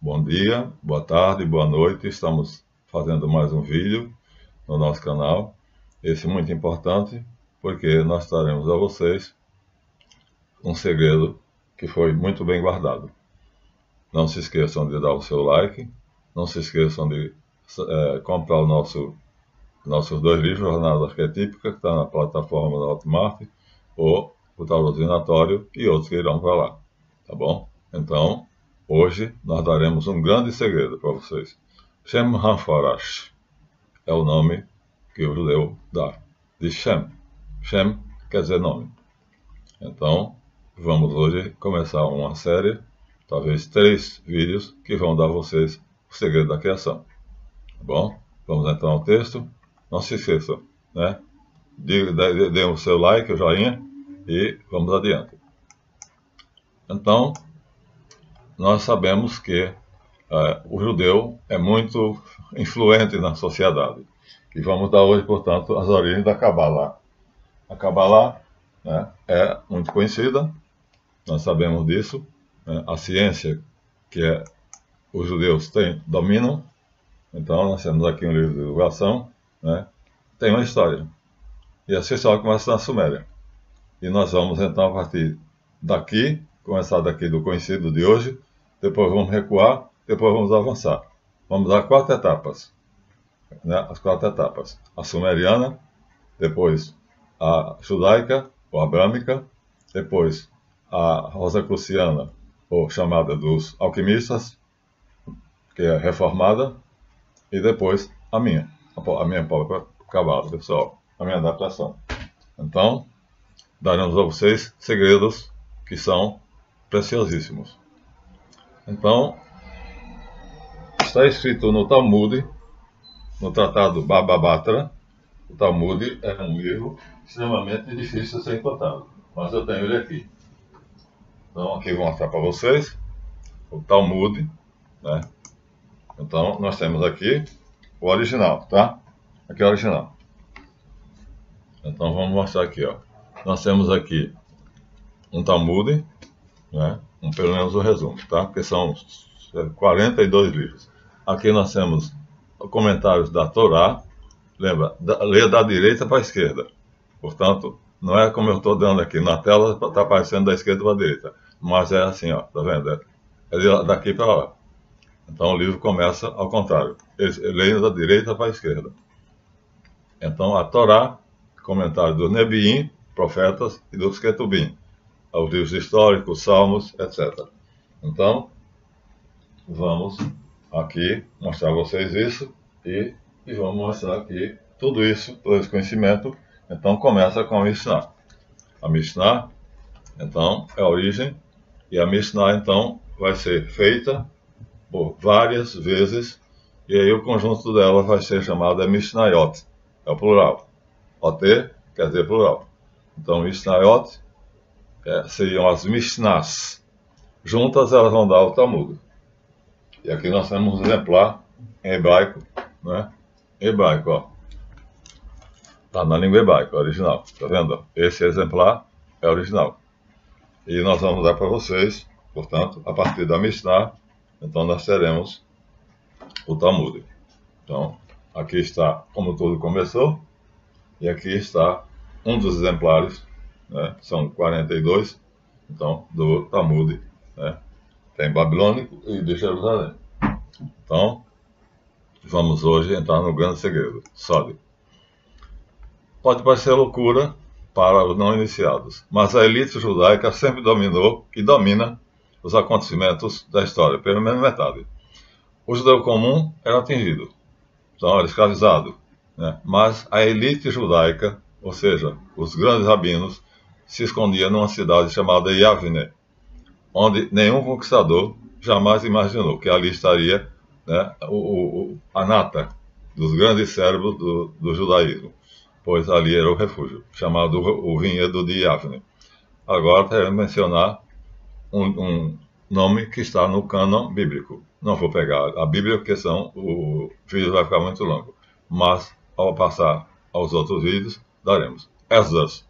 Bom dia, boa tarde, boa noite. Estamos fazendo mais um vídeo no nosso canal. Esse é muito importante porque nós traremos a vocês um segredo que foi muito bem guardado. Não se esqueçam de dar o seu like, não se esqueçam de comprar nossos 2 livros, Jornada Arquetípica, que está na plataforma da Hotmart, ou o Tarot Divinatório e outros que irão para lá, tá bom? Então, hoje nós daremos um grande segredo para vocês. Shem HaMephorash é o nome que o judeu dá, de Shem. Shem quer dizer nome. Então, vamos hoje começar uma série, talvez 3 vídeos, que vão dar a vocês o segredo da criação. Tá bom? Vamos entrar no texto. Não se esqueçam, né? Dê o seu like, o joinha, e vamos adiante. Então, nós sabemos que o judeu é muito influente na sociedade. E vamos dar hoje, portanto, as origens da Kabbalah. A Kabbalah, né, é muito conhecida, nós sabemos disso. Né? A ciência que os judeus dominam. Então, nós temos aqui um livro de divulgação, né, tem uma história. E essa história começa na Suméria. E nós vamos, então, a partir daqui, começar daqui do conhecido de hoje, depois vamos recuar, depois vamos avançar. Vamos dar 4 etapas, né? As 4 etapas. A sumeriana, depois a judaica, ou abrâmica, depois a rosacruciana, ou chamada dos alquimistas, que é reformada, e depois a minha própria Kabbalah, pessoal, a minha adaptação. Então, daremos a vocês segredos que são preciosíssimos. Então, está escrito no Talmud, no Tratado Baba Batra. O Talmud é um livro extremamente difícil de ser encontrado, mas eu tenho ele aqui. Então, aqui vou mostrar para vocês o Talmud, né? Então, nós temos aqui o original, tá? Aqui é o original. Então, vamos mostrar aqui, ó. Nós temos aqui um Talmud, né? Pelo menos o resumo, tá? Porque são 42 livros. Aqui nós temos comentários da Torá. Lembra, leia da direita para a esquerda. Portanto, não é como eu estou dando aqui. Na tela está aparecendo da esquerda para a direita. Mas é assim, ó, tá vendo? É daqui para lá. Então o livro começa ao contrário. Leia da direita para a esquerda. Então a Torá, comentário dos Nebiim, profetas, e dos Ketubim, aos livros históricos, salmos, etc. Então, vamos aqui mostrar a vocês isso e vamos mostrar aqui tudo isso, todo esse conhecimento. Então, começa com a Mishnah. A Mishnah, então, é a origem, e a Mishnah, então, vai ser feita por várias vezes, e aí o conjunto dela vai ser chamado Mishnayot, é o plural. Ot quer dizer plural. Então, Mishnayot seriam as Mishnahs. Juntas elas vão dar o Talmud. E aqui nós temos um exemplar em hebraico, né? Hebraico, ó. Tá na língua hebraica, original. Tá vendo? Esse exemplar é original. E nós vamos dar para vocês, portanto, a partir da Mishnah, então nós teremos o Talmud. Então, aqui está como tudo começou, e aqui está um dos exemplares, né? São 42, então, do Talmud, né? Tem babilônico e de Jerusalém. Então, vamos hoje entrar no grande segredo. Sobe. Pode parecer loucura para os não iniciados, mas a elite judaica sempre dominou e domina os acontecimentos da história, pelo menos metade. O judeu comum era atingido, então era escravizado, né? Mas a elite judaica, ou seja, os grandes rabinos, se escondia numa cidade chamada Yavne, onde nenhum conquistador jamais imaginou que ali estaria, né, a nata dos grandes cérebros do judaísmo, pois ali era o refúgio, chamado o vinhedo de Yavne. Agora quero mencionar um nome que está no cânon bíblico. Não vou pegar a Bíblia, porque senão o vídeo vai ficar muito longo, mas ao passar aos outros vídeos, daremos. Esdras.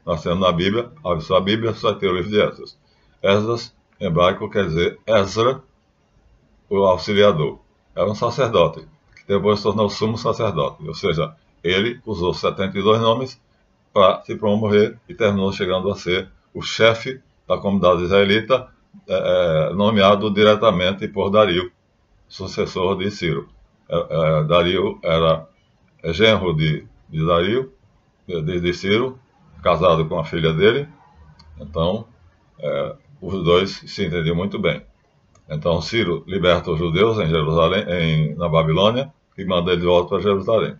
Nós temos na Bíblia, abre sua Bíblia, só vai ter o livro de Esdras. Esdras, em hebraico, quer dizer Ezra, o auxiliador. Era um sacerdote, que depois se tornou sumo sacerdote. Ou seja, ele usou 72 nomes para se promover e terminou chegando a ser o chefe da comunidade israelita, nomeado diretamente por Dario, sucessor de Ciro. Dario era genro de Dario, de Ciro, casado com a filha dele. Então, os dois se entendiam muito bem. Então, Ciro liberta os judeus em Jerusalém, na Babilônia, e manda eles de volta para Jerusalém.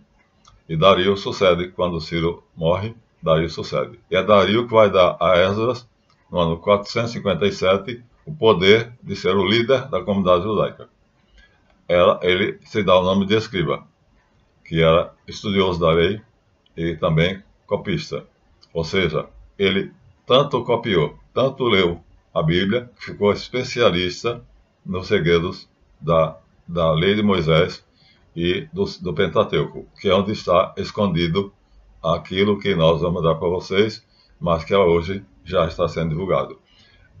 E Dario sucede, quando Ciro morre, Dario sucede. E é Dario que vai dar a Esdras, no ano 457, o poder de ser o líder da comunidade judaica. Ele se dá o nome de escriba, que era estudioso da lei e também copista. Ou seja, ele tanto copiou, tanto leu a Bíblia, que ficou especialista nos segredos da lei de Moisés e do Pentateuco, que é onde está escondido aquilo que nós vamos dar para vocês, mas que hoje já está sendo divulgado.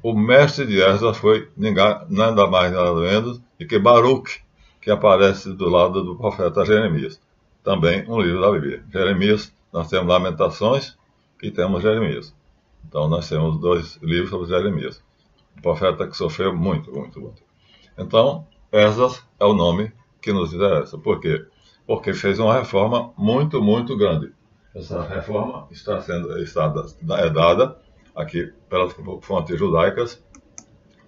O mestre de Esdras foi nada mais nada menos do que Baruch, que aparece do lado do profeta Jeremias. Também um livro da Bíblia. Jeremias, nós temos Lamentações e temos Jeremias. Então nós temos 2 livros sobre Jeremias. O profeta que sofreu muito, muito, muito. Então, Esdras é o nome que nos interessa. Por quê? Porque fez uma reforma muito, muito grande. Essa reforma está dada aqui pelas fontes judaicas.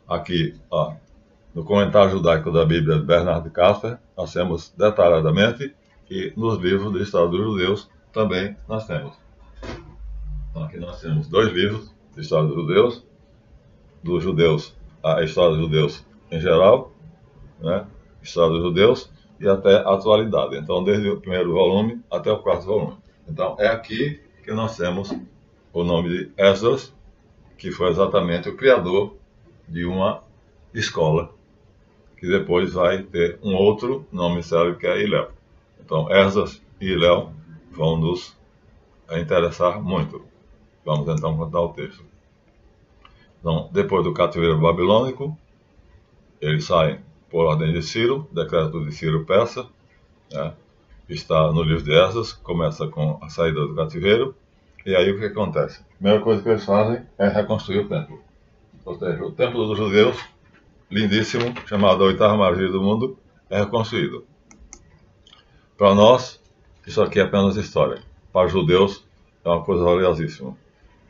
Aqui, no comentário judaico da Bíblia de Bernard Kasper, nós temos detalhadamente, e nos livros da História dos Judeus também nós temos. Então aqui nós temos 2 livros de História dos Judeus, a História dos Judeus em geral, né? História dos Judeus e até a atualidade. Então, desde o 1º volume até o 4º volume. Então, é aqui que nós temos o nome de Esdras, que foi exatamente o criador de uma escola, que depois vai ter um outro nome sério, que é Hillel. Então, Esdras e Hillel vão nos interessar muito. Vamos então contar o texto. Então, depois do cativeiro babilônico, eles saem por ordem de Ciro, decreto de Ciro Persa, né? Está no livro de Esdras, começa com a saída do cativeiro, e aí o que acontece? A primeira coisa que eles fazem é reconstruir o templo. Ou seja, o templo dos judeus, lindíssimo, chamado a 8ª maravilha do mundo, é reconstruído. Para nós, isso aqui é apenas história. Para os judeus, é uma coisa valiosíssima.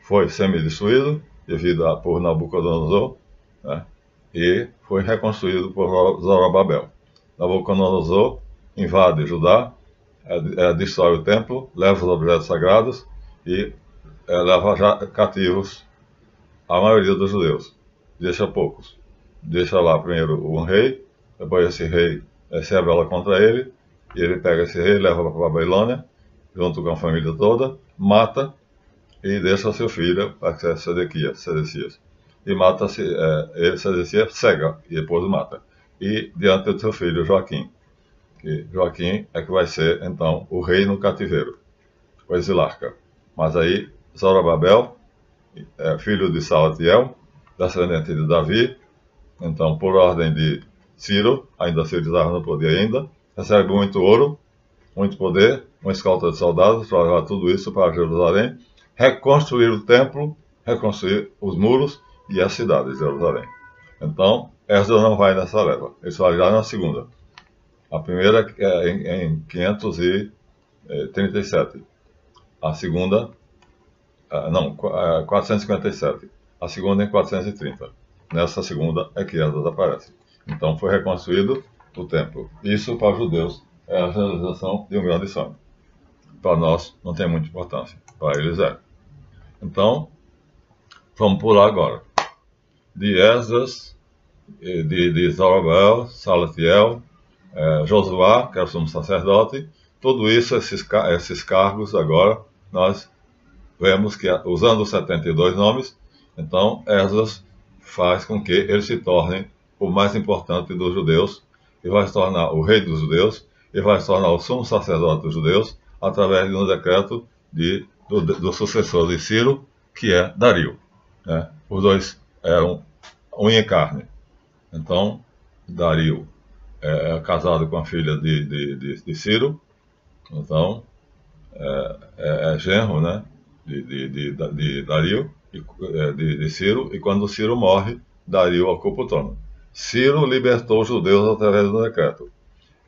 Foi semi-destruído, por Nabucodonosor, né? E foi reconstruído por Zorobabel. Nabucodonosor invade Judá, destrói o templo, leva os objetos sagrados e leva cativos a maioria dos judeus. Deixa poucos. Deixa lá primeiro um rei, depois esse rei se rebela contra ele, e ele pega esse rei, leva para a Babilônia, junto com a família toda, mata e deixa seu filho, que é Sedecias. E mata Sedecias, cega, e depois o mata. E diante do seu filho Joaquim. Que Joaquim é que vai ser, então, o rei no cativeiro, o exilarca. Mas aí, Zorobabel, filho de Salatiel, descendente de Davi, então, por ordem de Ciro, ainda Ciro estava no poder ainda, recebe muito ouro, muito poder, uma escolta de soldados para levar tudo isso para Jerusalém, reconstruir o templo, reconstruir os muros e a cidade de Jerusalém. Então, Esdras não vai nessa leva, ele só vai na segunda. A primeira é em 537. A segunda, 457. A segunda em 430. Nessa segunda é que Esdras aparece. Então foi reconstruído o templo. Isso para os judeus é a realização de um grande sonho. Para nós não tem muita importância. Para eles é. Então, vamos pular agora. De Esdras, de Zorobabel, Salatiel, Josué, que era o sumo sacerdote, tudo isso, esses cargos agora, nós vemos que, usando os 72 nomes, então Esdras faz com que ele se torne o mais importante dos judeus, e vai se tornar o rei dos judeus, e vai se tornar o sumo sacerdote dos judeus, através de um decreto do sucessor de Ciro, que é Dario. Né? Os dois eram unha e carne. Então, Dario é casado com a filha de Ciro, então é genro, né, de Dario, de Ciro, e quando Ciro morre, Dario ocupa o trono. Ciro libertou os judeus através do decreto,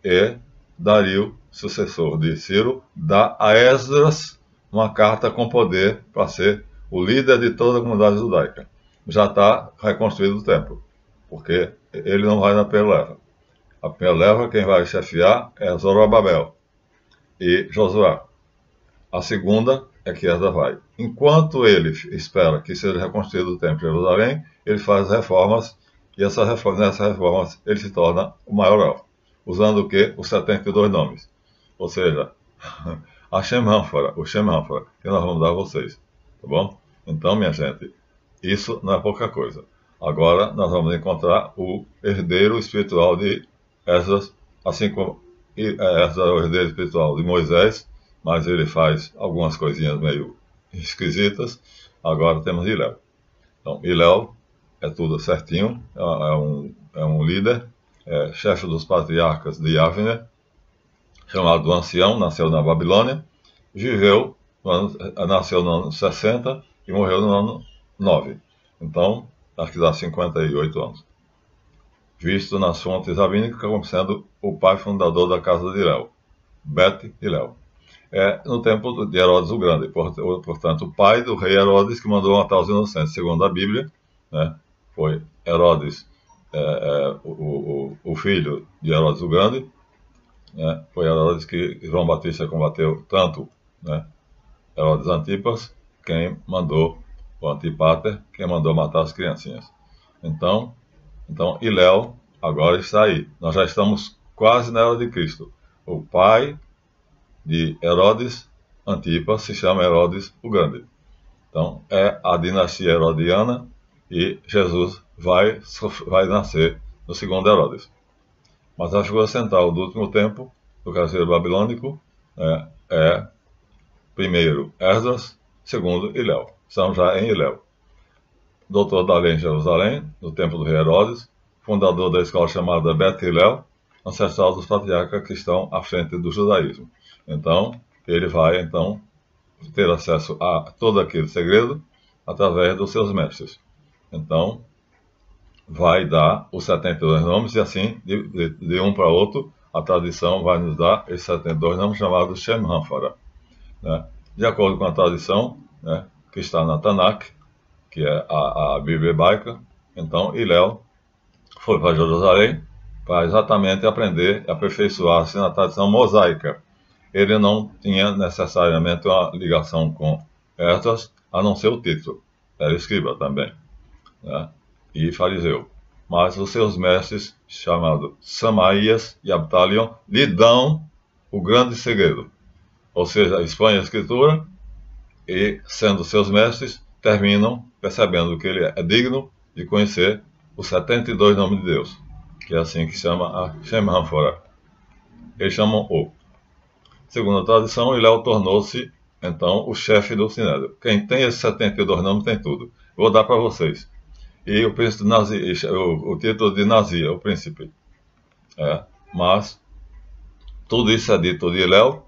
e Dario, sucessor de Ciro, dá a Esdras uma carta com poder para ser o líder de toda a comunidade judaica. Já está reconstruído o templo, porque ele não vai na primeira leva. A primeira leva, quem vai chefiar é Zorobabel e Josué. A segunda é que Esdras vai. Enquanto ele espera que seja reconstruído o templo de Jerusalém, ele faz reformas, e nessas reformas ele se torna o maior elfo, usando o quê? Os 72 nomes. Ou seja, a Shem Ânfora, o Shem Ânfora, que nós vamos dar a vocês. Tá bom? Então, minha gente, isso não é pouca coisa. Agora nós vamos encontrar o herdeiro espiritual de Esdras, assim como Esdras é o herdeiro espiritual de Moisés, mas ele faz algumas coisinhas meio esquisitas. Agora temos Hillel. Então, Hillel é tudo certinho, é um líder, chefe dos patriarcas de Yavne, chamado Ancião, nasceu na Babilônia, nasceu no ano 60 e morreu no ano 9. Então, acho que dá 58 anos. Visto nas fontes rabínicas como sendo o pai fundador da casa de Hillel, Bet Hillel. No tempo de Herodes o Grande, portanto, o pai do rei Herodes que mandou matar os inocentes, segundo a Bíblia, né, foi Herodes, o filho de Herodes o Grande, né, foi Herodes que João Batista combateu tanto, né, Herodes Antipas, quem mandou, o Antipater, quem mandou matar as criancinhas. Então Hillel agora está aí. Nós já estamos quase na era de Cristo. O pai de Herodes Antipas se chama Herodes o Grande. Então, é a dinastia herodiana e Jesus vai nascer no segundo Herodes. Mas a figura central do último tempo, do cativeiro babilônico, primeiro Esdras, segundo Hillel. São já em Hillel. Doutor da lei em Jerusalém, no tempo do rei Herodes, fundador da escola chamada Bet Hillel, ancestral dos patriarcas que estão à frente do judaísmo. Então, ele vai ter acesso a todo aquele segredo através dos seus mestres. Então, vai dar os 72 nomes e assim, de um para outro, a tradição vai nos dar esses 72 nomes chamados Shem Ânfora. Né? De acordo com a tradição, né, que está na Tanakh, que é a Bíblia hebraica, então Hillel foi para Jerusalém para exatamente aprender e aperfeiçoar-se na tradição mosaica. Ele não tinha necessariamente uma ligação com Esdras, a não ser o título. Era escriba também, né? E fariseu. Mas os seus mestres, chamados Samaías e Abtalion, lhe dão o grande segredo. Ou seja, expõem a escritura e, sendo seus mestres, terminam percebendo que ele é digno de conhecer os 72 nomes de Deus, que é assim que chama a Shem Ânfora. Eles chamam o. Segundo a tradição, Hillel tornou-se, então, o chefe do Sinédrio. Quem tem esses 72 nomes tem tudo. Vou dar para vocês. E o príncipe Nazi, o título de Nazi, o príncipe. Mas tudo isso é dito de Hillel,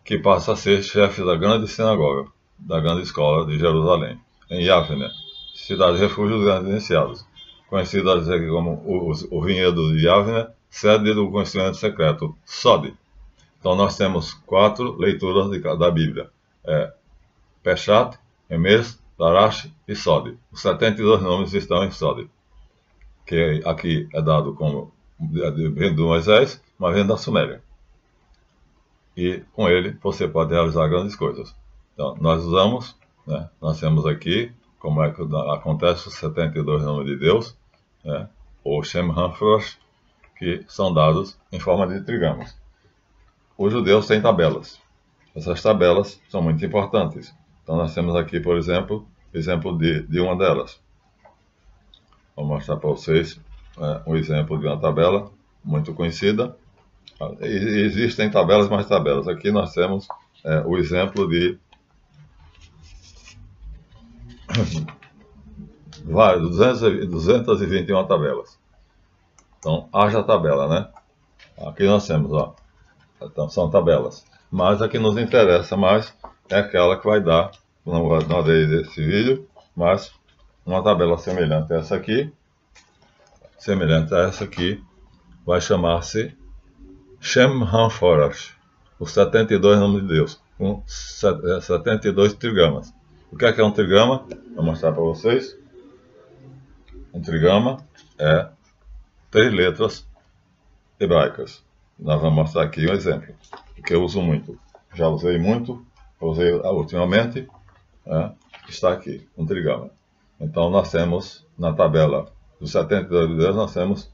que passa a ser chefe da grande sinagoga, da grande escola de Jerusalém, em Yavne, cidade de refúgio dos grandes iniciados, conhecida como o vinhedo de Yavne, sede do conhecimento secreto, Sod. Então nós temos 4 leituras da Bíblia, Peshat, Emes, Darash e Sod. Os 72 nomes estão em Sod, que aqui é dado como vem do Moisés, mas vem da Suméria. E com ele você pode realizar grandes coisas. Então, nós usamos, né, nós temos aqui como é que acontece os 72 nomes de Deus, né, ou Shem Ânfora, que são dados em forma de trigramos. Os judeus têm tabelas. Essas tabelas são muito importantes. Então nós temos aqui, por exemplo, de uma delas. Vou mostrar para vocês um exemplo de uma tabela muito conhecida. Existem tabelas mais tabelas. Aqui nós temos o exemplo de 221 tabelas. Então, haja tabela, né? Aqui nós temos, ó, então são tabelas. Mas a que nos interessa mais é aquela que vai dar, não dei desse vídeo, mas uma tabela semelhante a essa aqui, vai chamar-se Shem HaMephorash, os 72 nomes de Deus, com 72 trigramas. O que é um trigrama? Vou mostrar para vocês. Um trigrama é 3 letras hebraicas. Nós vamos mostrar aqui um exemplo, que eu uso muito. Já usei muito, usei ultimamente, está aqui, um trigrama. Então nós temos, na tabela dos 72 de Deus, nós temos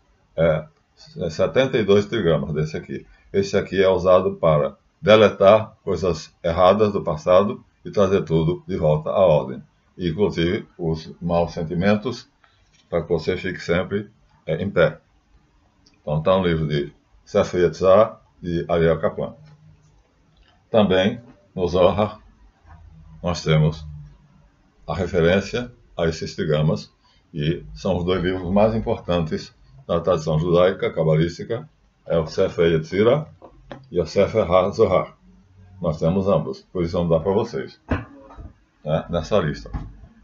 72 trigramas desse aqui. Esse aqui é usado para deletar coisas erradas do passado e trazer tudo de volta à ordem. Inclusive os maus sentimentos, para que você fique sempre em pé. Então está um livro de Sefer Yetzirah, de Ariel Kaplan. Também no Zohar nós temos a referência a esses trigramas, e são os 2 livros mais importantes da tradição judaica, cabalística, é o Sefer Yetzirah e o Sefer HaZohar. Nós temos ambos, por isso vamos dar para vocês, nessa lista.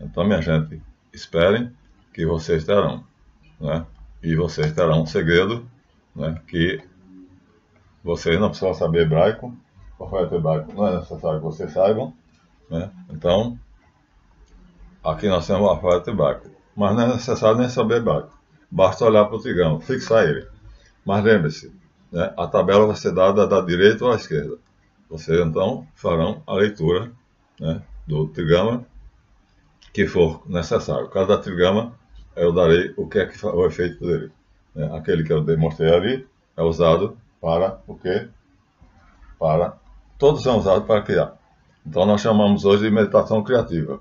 Então, minha gente, esperem que vocês terão, e vocês terão um segredo, que vocês não precisam saber hebraico, alfabeto hebraico não é necessário que vocês saibam, Então, aqui nós temos o alfabeto hebraico, mas não é necessário nem saber hebraico, basta olhar para o trigrama, fixar ele. Mas lembre-se, a tabela vai ser dada da direita ou à esquerda. Vocês então farão a leitura do trigrama que for necessário. Cada trigrama eu darei o que é o efeito dele. Aquele que eu demonstrei ali é usado para o quê? Todos são usados para criar. Então nós chamamos hoje de meditação criativa.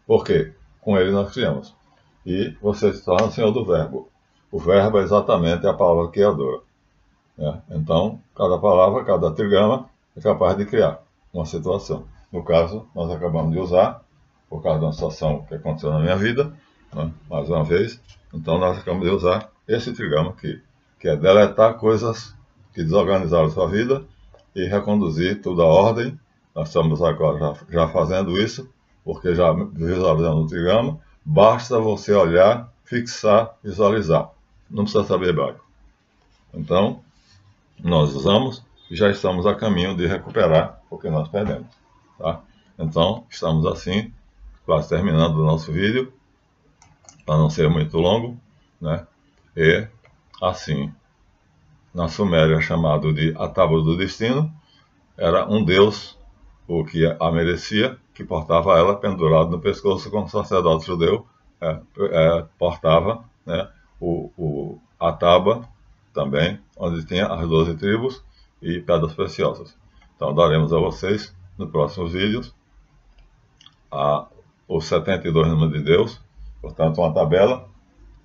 Por quê? Com ele nós criamos. E você se torna senhor do verbo. O verbo é exatamente a palavra criadora. Então, cada palavra, cada trigrama é capaz de criar uma situação. No caso, nós acabamos de usar, por causa de uma situação que aconteceu na minha vida, mais uma vez, então nós acabamos de usar esse trigrama aqui, que é deletar coisas que desorganizaram a sua vida e reconduzir tudo à ordem. Nós estamos agora já fazendo isso, porque já visualizando o trigrama, basta você olhar, fixar, visualizar. Não precisa saber hebraico. Então, nós usamos e já estamos a caminho de recuperar o que nós perdemos. Então, estamos assim, quase terminando o nosso vídeo, para não ser muito longo, E, assim, na Suméria chamado de a Tábua do Destino, era um deus, o que a merecia, que portava ela pendurada no pescoço, como o sacerdote judeu portava a tábua também, onde tinha as 12 tribos e pedras preciosas. Então daremos a vocês, nos próximos vídeos, os 72 nomes de Deus, portanto uma tabela,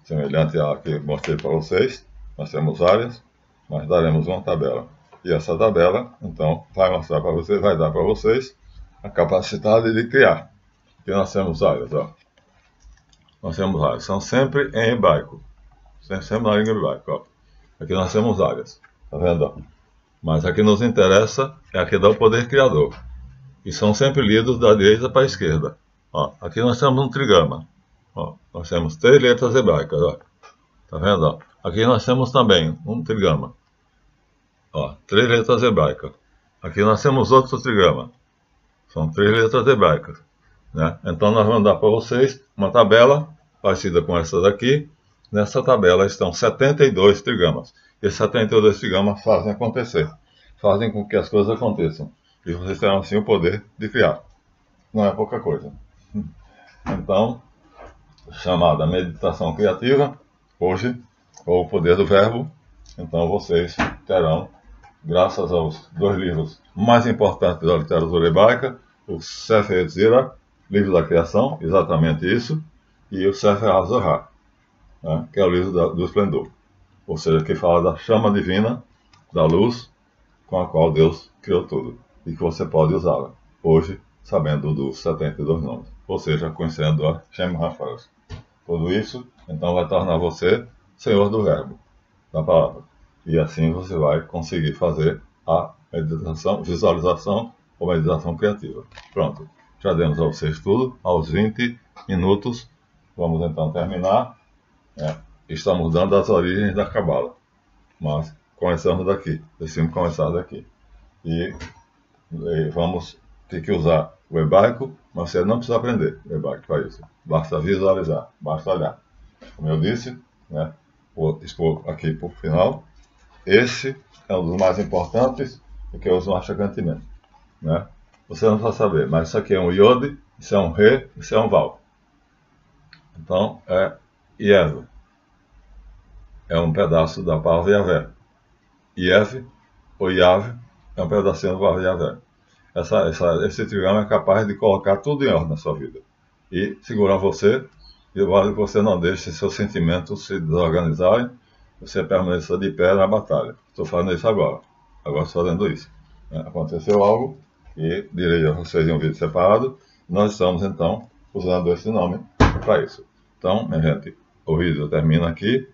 semelhante à que mostrei para vocês. Nós temos várias, mas daremos uma tabela. E essa tabela, então, vai mostrar para vocês, vai dar para vocês a capacidade de criar. Aqui nós temos várias, Nós temos várias, são sempre em hebraico, sempre na língua hebraica, Aqui nós temos várias, tá vendo? Mas a que nos interessa é a que dá o poder criador. E são sempre lidos da direita para a esquerda. Aqui nós temos um trigrama. Nós temos 3 letras hebraicas, tá vendo? Aqui nós temos também um trigrama. 3 letras hebraicas. Aqui nós temos outro trigrama. São 3 letras hebraicas. Então nós vamos dar para vocês uma tabela parecida com essa daqui. Nessa tabela estão 72 trigramas. E esses 72 trigramas fazem acontecer. Fazem com que as coisas aconteçam. E vocês terão assim o poder de criar. Não é pouca coisa. Então, chamada meditação criativa, hoje, ou o poder do verbo, então vocês terão, graças aos 2 livros mais importantes da literatura hebraica, o Sefer Yetzirah, livro da criação, exatamente isso, e o Sefer HaZohar, que é o livro do esplendor, ou seja, que fala da chama divina, da luz com a qual Deus criou tudo, e que você pode usá-la hoje, sabendo dos 72 nomes, ou seja, conhecendo a Shem HaMephorash. Tudo isso, então, vai tornar você senhor do verbo, da palavra. E assim você vai conseguir fazer a meditação, visualização ou meditação criativa. Pronto, já demos a vocês tudo, aos 20 minutos. Vamos então terminar. Estamos dando as origens da Cabala, mas começamos daqui, decidimos começar daqui. E vamos ter que usar o hebraico, mas você não precisa aprender o hebraico para isso. Basta visualizar, basta olhar. Como eu disse, vou expor aqui por final. Esse é um dos mais importantes, porque eu uso machacantemente. Você não precisa saber, mas isso aqui é um iode, isso é um re, isso é um val. Então, é Iev. É um pedaço da palavra Yavé. Iev ou Yav é um pedacinho da palavra Yavé. Esse trigrama é capaz de colocar tudo em ordem na sua vida. E segurar você, e vale que você não deixe seus sentimentos se desorganizarem, você permaneça de pé na batalha. Estou fazendo isso agora. Agora estou fazendo isso. Aconteceu algo e direi a vocês em um vídeo separado. Nós estamos, então, usando esse nome para isso. Então, minha gente, o vídeo termina aqui.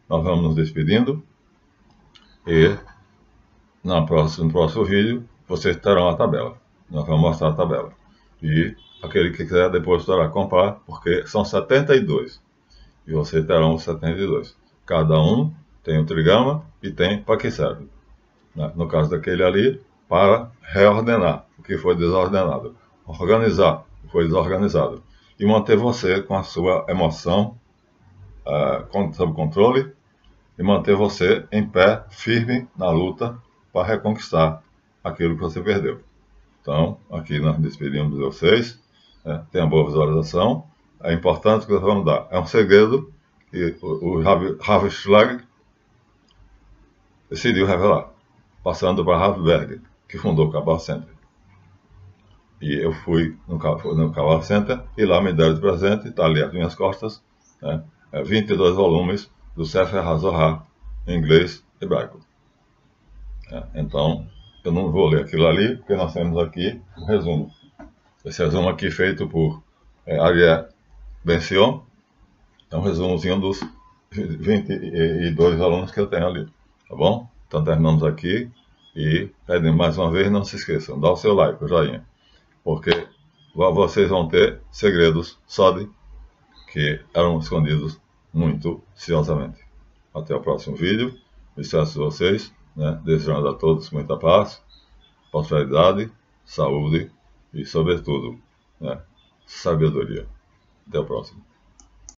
Nós vamos nos despedindo. E no próximo vídeo, vocês terão a tabela. Nós vamos mostrar a tabela. E aquele que quiser depois poderá comprar, porque são 72. E vocês terão os 72. Cada um tem um trigrama e tem para que serve. No caso daquele ali, para reordenar o que foi desordenado. Organizar o que foi desorganizado. E manter você com a sua emoção sob controle. E manter você em pé, firme na luta para reconquistar aquilo que você perdeu. Então, aqui nós despedimos de vocês. Tenha boa visualização. É importante que nós vamos dar. É um segredo que o Rav Schlag decidiu revelar, passando para Rav Berg, que fundou o Kabbalah Center. E eu fui no Kabbalah Center e lá me deram de presente, está ali às minhas costas, 22 volumes do Sefer HaZohar, em inglês e hebraico. Então, eu não vou ler aquilo ali, porque nós temos aqui um resumo. Esse resumo aqui feito por Ariel Ben-Sion, é um resumozinho dos 22 alunos que eu tenho ali, tá bom? Então terminamos aqui e pedimos mais uma vez, não se esqueçam, dá o seu like, o joinha, porque vocês vão ter segredos que eram escondidos muito curiosamente. Até o próximo vídeo, despeço vocês, desejando a todos muita paz, prosperidade, saúde e, sobretudo, sabedoria. Até o próximo.